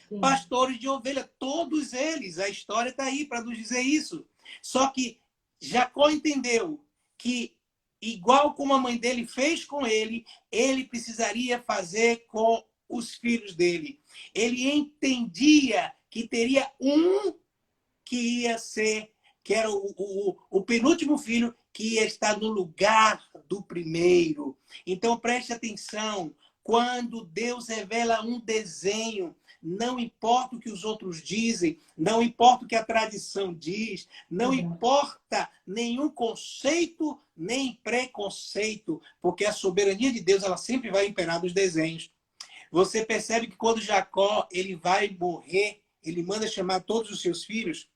Sim. Pastores de ovelha, todos eles. A história está aí para nos dizer isso. Só que Jacó entendeu que, igual como a mãe dele fez com ele precisaria fazer com os filhos dele. Ele entendia que teria um que ia ser, que era o penúltimo filho, que ia estar no lugar do primeiro. Então preste atenção, quando Deus revela um desenho, não importa o que os outros dizem, não importa o que a tradição diz, não Verdade. importa nenhum conceito nem preconceito, porque a soberania de Deus ela sempre vai imperar nos desenhos. Você percebe que quando Jacó ele vai morrer, ele manda chamar todos os seus filhos.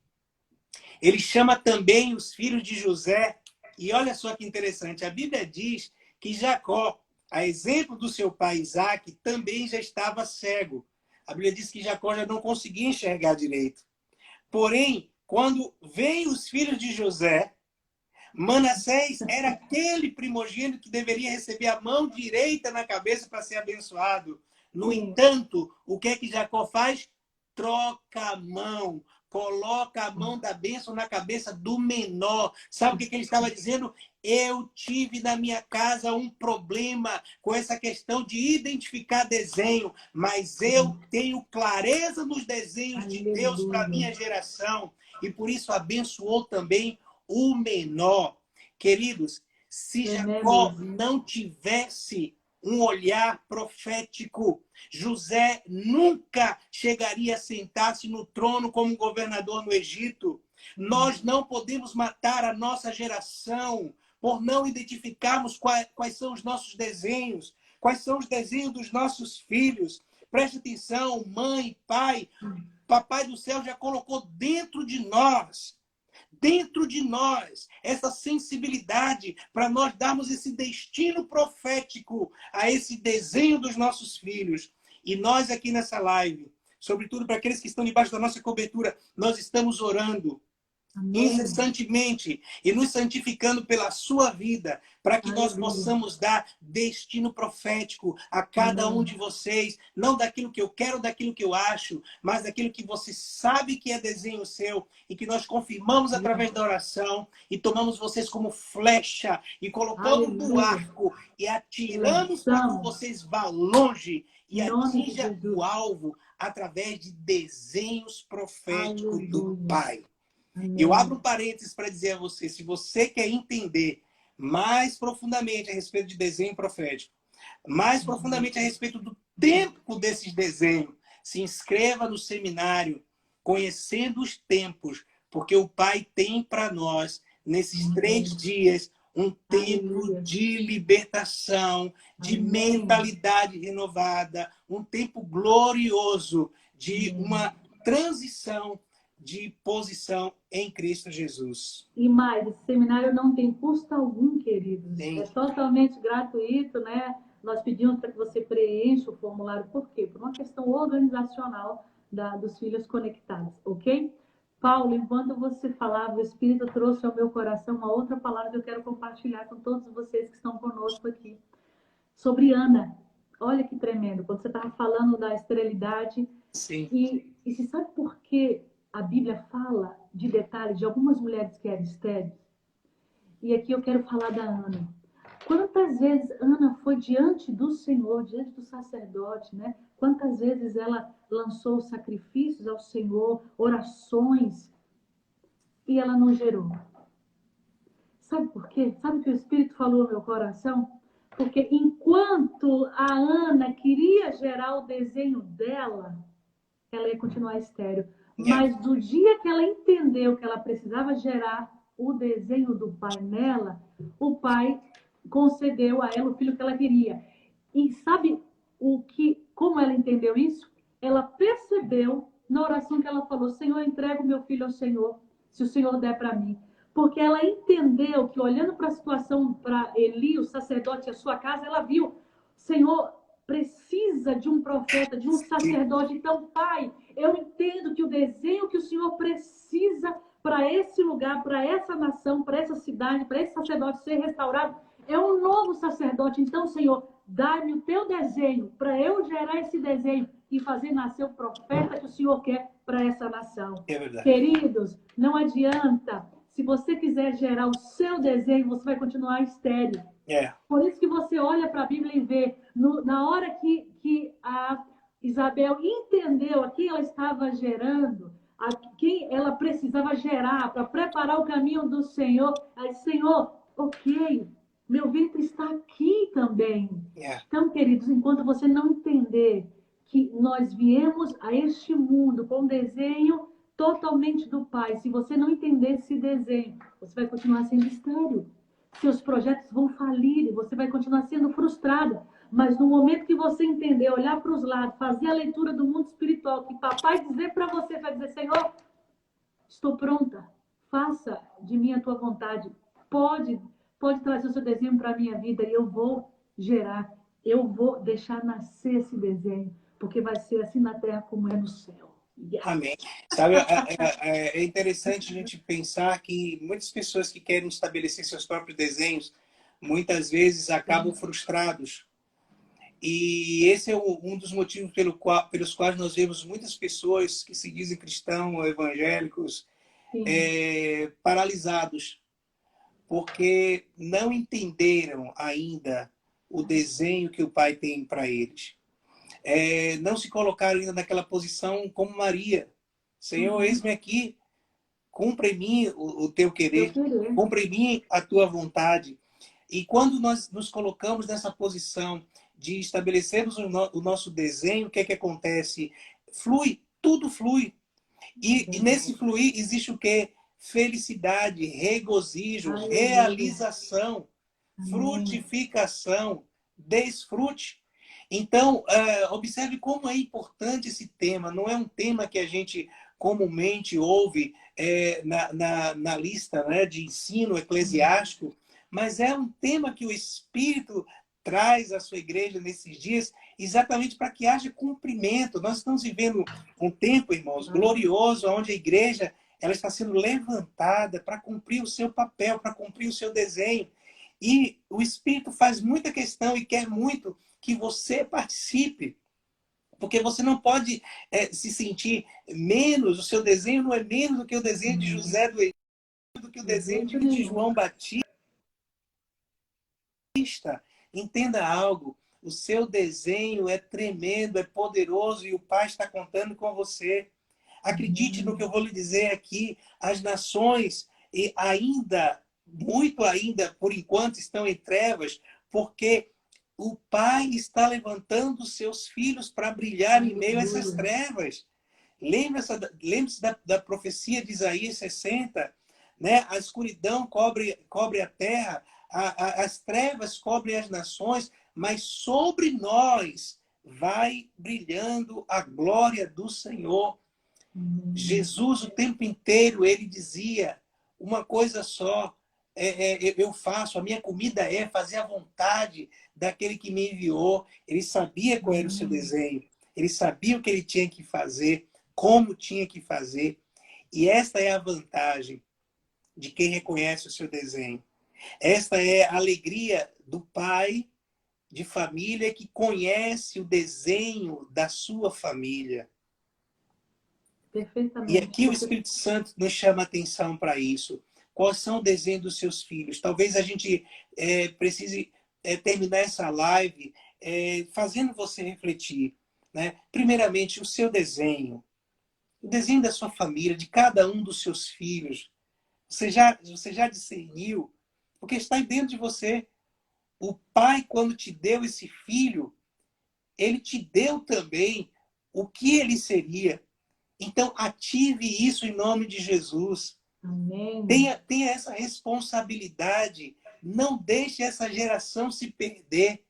Ele chama também os filhos de José. E olha só que interessante, a Bíblia diz que Jacó, a exemplo do seu pai Isaac, também já estava cego. A Bíblia diz que Jacó já não conseguia enxergar direito. Porém, quando vêm os filhos de José, Manassés era aquele primogênito que deveria receber a mão direita na cabeça para ser abençoado. No Sim. entanto, o que é que Jacó faz? Troca a mão, coloca a mão da bênção na cabeça do menor. Sabe o que ele estava dizendo? Eu tive na minha casa um problema com essa questão de identificar desenho, mas eu tenho clareza nos desenhos de Deus para a Aleluia. minha geração. E por isso abençoou também o menor. Queridos, se É Jacó mesmo. não tivesse um olhar profético, José nunca chegaria a sentar-se no trono como governador no Egito. Nós não podemos matar a nossa geração por não identificarmos quais são os nossos desenhos, quais são os desenhos dos nossos filhos. Preste atenção, mãe, pai, Papai do céu já colocou dentro de nós, essa sensibilidade para nós darmos esse destino profético a esse desenho dos nossos filhos. E nós aqui nessa live, sobretudo para aqueles que estão debaixo da nossa cobertura, nós estamos orando Amém. incessantemente e nos santificando pela sua vida, para que nós Aleluia. possamos dar destino profético a cada um Amém. de vocês, não daquilo que eu quero, daquilo que eu acho, mas daquilo que você sabe que é desenho seu e que nós confirmamos através da oração e tomamos vocês como flecha e colocamos no Aleluia. arco e E atiramos para que lançamos. vocês vá longe e Em nome de atinja o Jesus. alvo através de desenhos proféticos do Aleluia. Pai. Eu Amém. abro um parênteses para dizer a você, se você quer entender mais profundamente a respeito de desenho profético, mais profundamente a respeito do tempo desses desenhos, se inscreva no seminário Conhecendo os Tempos, porque o Pai tem para nós, nesses 3 dias, um tempo Aleluia. de libertação, de Amém. mentalidade renovada, um tempo glorioso de Amém. uma transição de posição em Cristo Jesus. E mais, esse seminário não tem custo algum, queridos. É Tem. totalmente gratuito, né? Nós pedimos para que você preencha o formulário. Por quê? Por uma questão organizacional dos Filhos Conectados, ok? Paulo, enquanto você falava, o Espírito trouxe ao meu coração uma outra palavra que eu quero compartilhar com todos vocês que estão conosco aqui. Sobre Ana. Olha que tremendo, quando você estava falando da esterilidade, Sim. e se sabe por que a Bíblia fala de detalhes de algumas mulheres que eram estéreis? E aqui eu quero falar da Ana. Quantas vezes Ana foi diante do Senhor, diante do sacerdote, né? Quantas vezes ela lançou sacrifícios ao Senhor, orações, e ela não gerou. Sabe por quê? Sabe o que o Espírito falou no meu coração? Porque enquanto a Ana queria gerar o desenho dela, ela ia continuar estéril. É, Mas do dia que ela entendeu que ela precisava gerar o desenho do pai nela, o pai concedeu a ela o filho que ela queria. E sabe como ela entendeu isso? Ela percebeu na oração que ela falou: Senhor, eu entrego meu filho ao Senhor, se o Senhor der para mim. Porque ela entendeu que, olhando para a situação, para Eli, o sacerdote e a sua casa, ela viu: Senhor, precisa de um profeta, de um sim, sacerdote. Então, Pai, eu entendo que o desenho que o Senhor precisa para esse lugar, para essa nação, para essa cidade, para esse sacerdote ser restaurado, é um novo sacerdote. Então, Senhor, dá-me o teu desenho para eu gerar esse desenho e fazer nascer o profeta que o Senhor quer para essa nação. é verdade. Queridos, não adianta. Se você quiser gerar o seu desenho, você vai continuar estéril. É, Por isso que você olha para a Bíblia e vê, na hora que a Isabel entendeu a quem ela estava gerando, a quem ela precisava gerar para preparar o caminho do Senhor, ela disse: Senhor, ok, meu ventre está aqui também. é. Então, queridos, enquanto você não entender que nós viemos a este mundo com um desenho totalmente do Pai, se você não entender esse desenho, você vai continuar sendo estéril. Seus projetos vão falir e você vai continuar sendo frustrada. Mas no momento que você entender, olhar para os lados, fazer a leitura do mundo espiritual, que papai dizer para você, vai dizer: Senhor, estou pronta, faça de mim a tua vontade. Pode, pode trazer o seu desenho para a minha vida e eu vou gerar, eu vou deixar nascer esse desenho, porque vai ser assim na terra como é no céu. Yes. Amém. Sabe, é interessante a gente pensar que muitas pessoas que querem estabelecer seus próprios desenhos, muitas vezes acabam frustrados. E esse é um dos motivos pelos quais nós vemos muitas pessoas que se dizem cristãos, evangélicos, Sim. paralisados, porque não entenderam ainda o desenho que o Pai tem para eles. Não se colocaram ainda naquela posição como Maria. Senhor, Uhum. eis-me aqui, cumpra em mim o teu Eu querer, querer. cumpra em mim a tua vontade. E quando nós nos colocamos nessa posição de estabelecermos o nosso desenho, o que é que acontece? Flui, tudo flui. E nesse fluir existe o quê? Felicidade, regozijo, Aleluia. realização, Amém. frutificação, desfrute. Então, observe como é importante esse tema. Não é um tema que a gente comumente ouve na lista, né, de ensino eclesiástico, mas é um tema que o Espírito traz à sua igreja nesses dias, exatamente para que haja cumprimento. Nós estamos vivendo um tempo, irmãos, glorioso, onde a igreja ela está sendo levantada para cumprir o seu papel, para cumprir o seu desenho. E o Espírito faz muita questão e quer muito que você participe, porque você não pode se sentir menos, o seu desenho não é menos do que o desenho de José do Egito, do que o De desenho jeito de nenhum. João Batista. Entenda algo, o seu desenho é tremendo, é poderoso e o Pai está contando com você. Acredite no que eu vou lhe dizer aqui, as nações e ainda, muito ainda, por enquanto, estão em trevas, porque o Pai está levantando seus filhos para brilhar em meio a essas Aleluia. trevas. Lembre-se da profecia de Isaías 60, né? A escuridão cobre a terra, as trevas cobrem as nações, mas sobre nós vai brilhando a glória do Senhor. Jesus, o tempo inteiro, ele dizia uma coisa só: eu faço, a minha comida é fazer a vontade daquele que me enviou. Ele sabia qual era o seu desenho, ele sabia o que ele tinha que fazer, como tinha que fazer. E esta é a vantagem de quem reconhece o seu desenho. Esta é a alegria do Pai de família que conhece o desenho da sua família. E Perfeitamente. aqui o Espírito Santo nos chama a atenção para isso. Quais são o desenho dos seus filhos? Talvez a gente precise terminar essa live fazendo você refletir. Né? Primeiramente, o seu desenho. O desenho da sua família, de cada um dos seus filhos. Você já discerniu? Porque está dentro de você. O pai, quando te deu esse filho, ele te deu também o que ele seria. Então, ative isso em nome de Jesus. Amém. Tenha essa responsabilidade. Não deixe essa geração se perder.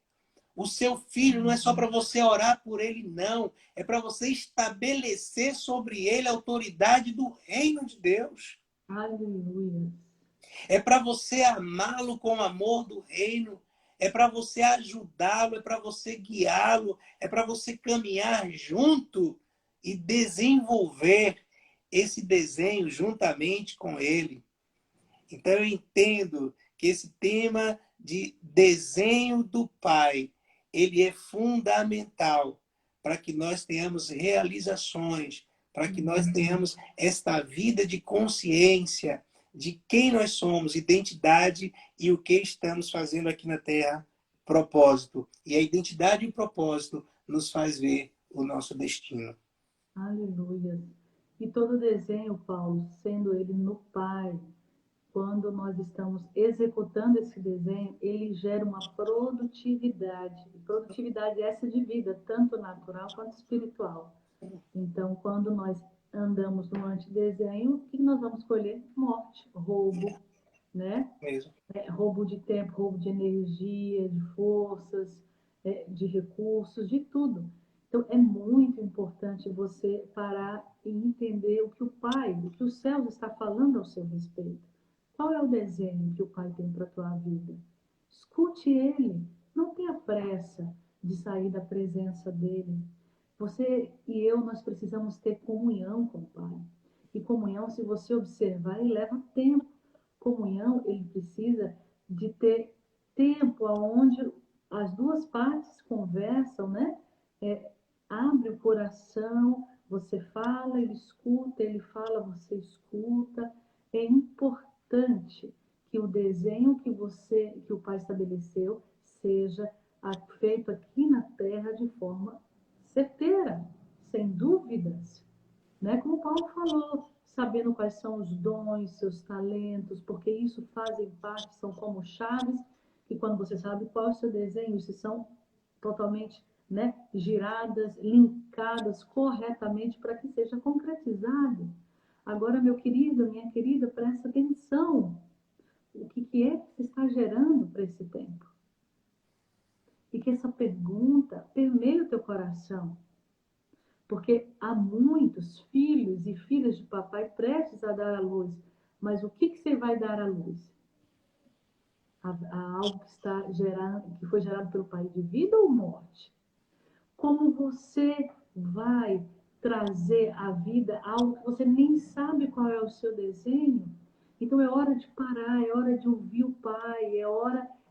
O seu filho não é só para você orar por ele, não. É para você estabelecer sobre ele a autoridade do reino de Deus. Aleluia. É para você amá-lo com o amor do reino. É para você ajudá-lo, é para você guiá-lo, é para você caminhar junto e desenvolver esse desenho juntamente com ele. Então eu entendo que esse tema de desenho do Pai, ele é fundamental para que nós tenhamos realizações, para que nós tenhamos esta vida de consciência de quem nós somos, identidade e o que estamos fazendo aqui na Terra, propósito. E a identidade e o propósito nos faz ver o nosso destino. Aleluia. E todo desenho, Paulo, sendo ele no Pai, quando nós estamos executando esse desenho, ele gera uma produtividade. E produtividade essa de vida, tanto natural quanto espiritual. Então, quando nós andamos no antidesenho, o que nós vamos colher? Morte, roubo, né? Mesmo. Roubo de tempo, roubo de energia, de forças, de recursos, de tudo. Então, é muito importante você parar e entender o que o Pai, o que o céu está falando ao seu respeito. Qual é o desenho que o Pai tem para a tua vida? Escute Ele. Não tenha pressa de sair da presença dEle. Você e eu, nós precisamos ter comunhão com o Pai. E comunhão, se você observar, ele leva tempo. Comunhão, ele precisa de ter tempo onde as duas partes conversam, né? Abre o coração, você fala, ele escuta, ele fala, você escuta. É importante que o desenho que o Pai estabeleceu seja feito aqui na Terra de forma certeira, sem dúvidas, né? Como Paulo falou, sabendo quais são os dons, seus talentos, porque isso fazem parte, são como chaves, que quando você sabe qual é o seu desenho, isso são totalmente, né, giradas, linkadas corretamente para que seja concretizado. Agora, meu querido, minha querida, presta atenção. O que é que se está gerando para esse tempo? E que essa pergunta permeie o teu coração. Porque há muitos filhos e filhas de papai prestes a dar à luz. Mas o que você vai dar à luz? Há algo que foi gerado pelo pai de vida ou morte? Como você vai trazer à vida algo que você nem sabe qual é o seu desenho? Então é hora de parar, é hora de ouvir o pai,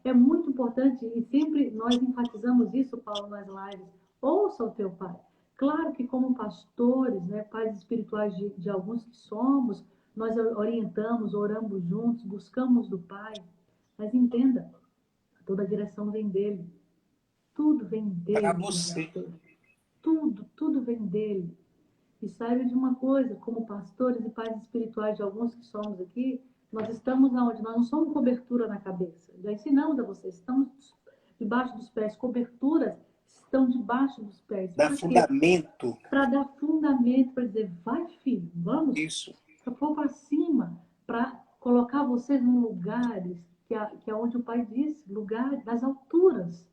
é muito importante, e sempre nós enfatizamos isso, Paulo, nas lives. Ouça o teu pai. Claro que como pastores, né, pais espirituais de alguns que somos, nós orientamos, oramos juntos, buscamos do pai. Mas entenda, toda a direção vem dele. Tudo vem Para dele, você. tudo vem dele. E saiba de uma coisa, como pastores e pais espirituais de alguns que somos aqui, nós estamos aonde? Nós não somos cobertura na cabeça. Já ensinamos a vocês, estamos debaixo dos pés. Coberturas estão debaixo dos pés. Dá Para quê? fundamento. Para dar fundamento, para dizer, vai filho, vamos, Isso. para pôr para cima, para colocar vocês em lugares que é onde o Pai disse, lugar das alturas.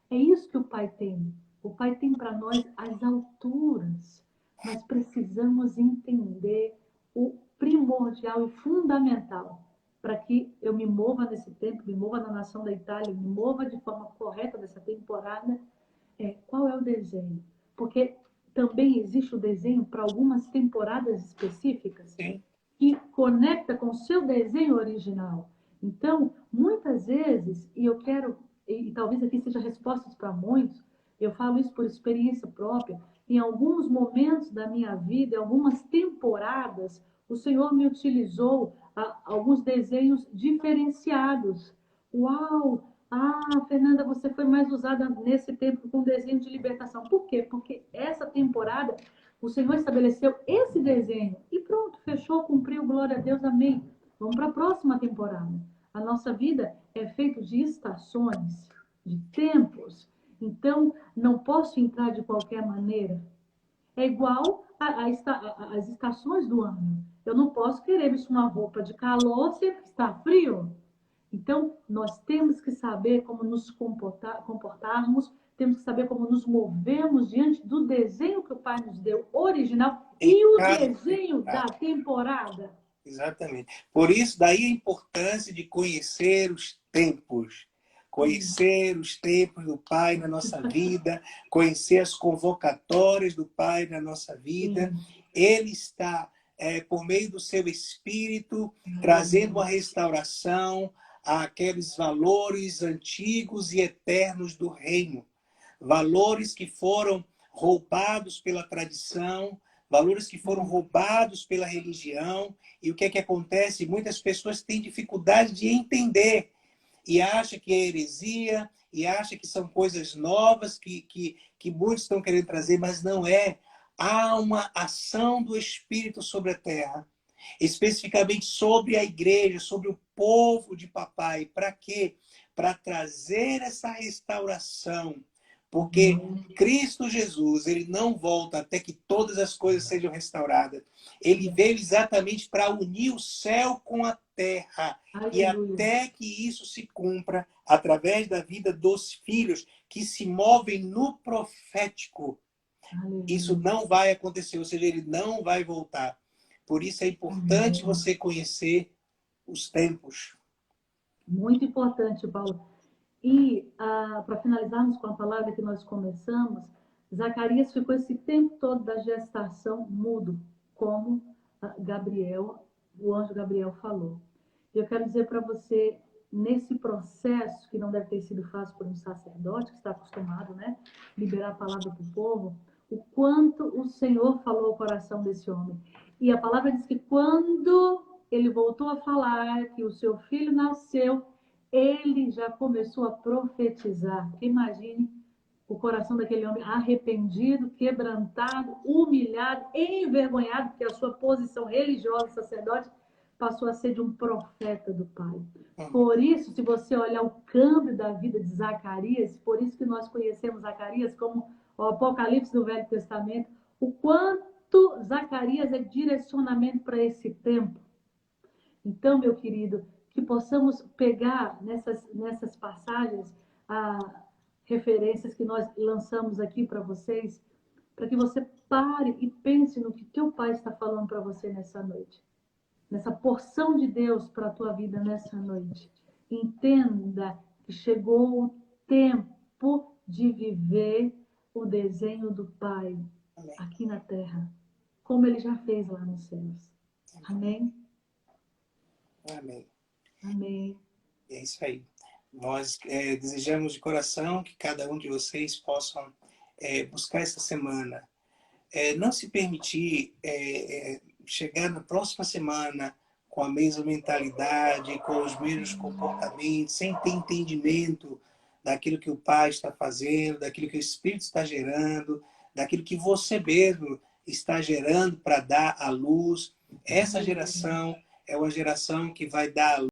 É isso que o Pai tem. O Pai tem para nós as alturas. Nós precisamos entender o primordial e fundamental para que eu me mova nesse tempo, me mova na nação da Itália, me mova de forma correta nessa temporada. Qual é o desenho? Porque também existe o desenho para algumas temporadas específicas Sim. que conecta com o seu desenho original. Então, muitas vezes, e eu quero e talvez aqui seja respostas para muitos, eu falo isso por experiência própria, em alguns momentos da minha vida, em algumas temporadas, o Senhor me utilizou alguns desenhos diferenciados. Uau! Ah, Fernanda, você foi mais usada nesse tempo com desenho de libertação. Por quê? Porque essa temporada o Senhor estabeleceu esse desenho e pronto, fechou, cumpriu, glória a Deus, amém. Vamos para a próxima temporada. A nossa vida é feita de estações, de tempos. Então, não posso entrar de qualquer maneira. É igual às estações do ano. Eu não posso querer vestir uma roupa de calor se está frio. Então, nós temos que saber como nos comportarmos, temos que saber como nos movemos diante do desenho que o Pai nos deu, original, e o desenho da temporada. Exatamente. Por isso, daí a importância de conhecer os tempos. Conhecer os tempos do Pai na nossa vida, conhecer as convocatórias do Pai na nossa vida. Ele está, por meio do seu Espírito, trazendo uma restauração àqueles valores antigos e eternos do reino. Valores que foram roubados pela tradição, valores que foram roubados pela religião. E o que é que acontece? Muitas pessoas têm dificuldade de entender e acham que é heresia, e acham que são coisas novas que muitos estão querendo trazer, mas não é. Há uma ação do Espírito sobre a terra, especificamente sobre a igreja, sobre o povo de papai. Para quê? Para trazer essa restauração. Porque Cristo Jesus, ele não volta até que todas as coisas sejam restauradas. Ele veio exatamente para unir o céu com a terra. E até que isso se cumpra através da vida dos filhos que se movem no profético. Isso não vai acontecer, ou seja, ele não vai voltar. Por isso é importante você conhecer os tempos. Muito importante, Paulo. E, para finalizarmos com a palavra que nós começamos, Zacarias ficou esse tempo todo da gestação mudo, como Gabriel, o anjo Gabriel falou. E eu quero dizer para você, nesse processo, que não deve ter sido fácil por um sacerdote, que está acostumado, né, liberar a palavra para o povo, o quanto o Senhor falou ao coração desse homem. E a palavra diz que quando ele voltou a falar que o seu filho nasceu, ele já começou a profetizar. Imagine o coração daquele homem arrependido, quebrantado, humilhado, envergonhado, porque a sua posição religiosa, sacerdote, passou a ser de um profeta do Pai. Por isso, se você olhar o câmbio da vida de Zacarias, por isso que nós conhecemos Zacarias como o Apocalipse do Velho Testamento, o quanto Zacarias é direcionamento para esse tempo. Então, meu querido, que possamos pegar nessas passagens referências que nós lançamos aqui para vocês, para que você pare e pense no que teu Pai está falando para você nessa noite. Nessa porção de Deus para a tua vida nessa noite. Entenda que chegou o tempo de viver o desenho do Pai aqui na terra, como Ele já fez lá nos céus. Amém? Amém. Amém. É isso aí. Nós desejamos de coração que cada um de vocês possam buscar essa semana. Não se permitir chegar na próxima semana com a mesma mentalidade, com os mesmos comportamentos, sem ter entendimento daquilo que o Pai está fazendo, daquilo que o Espírito está gerando, daquilo que você mesmo está gerando para dar à luz. Essa geração é uma geração que vai dar à luz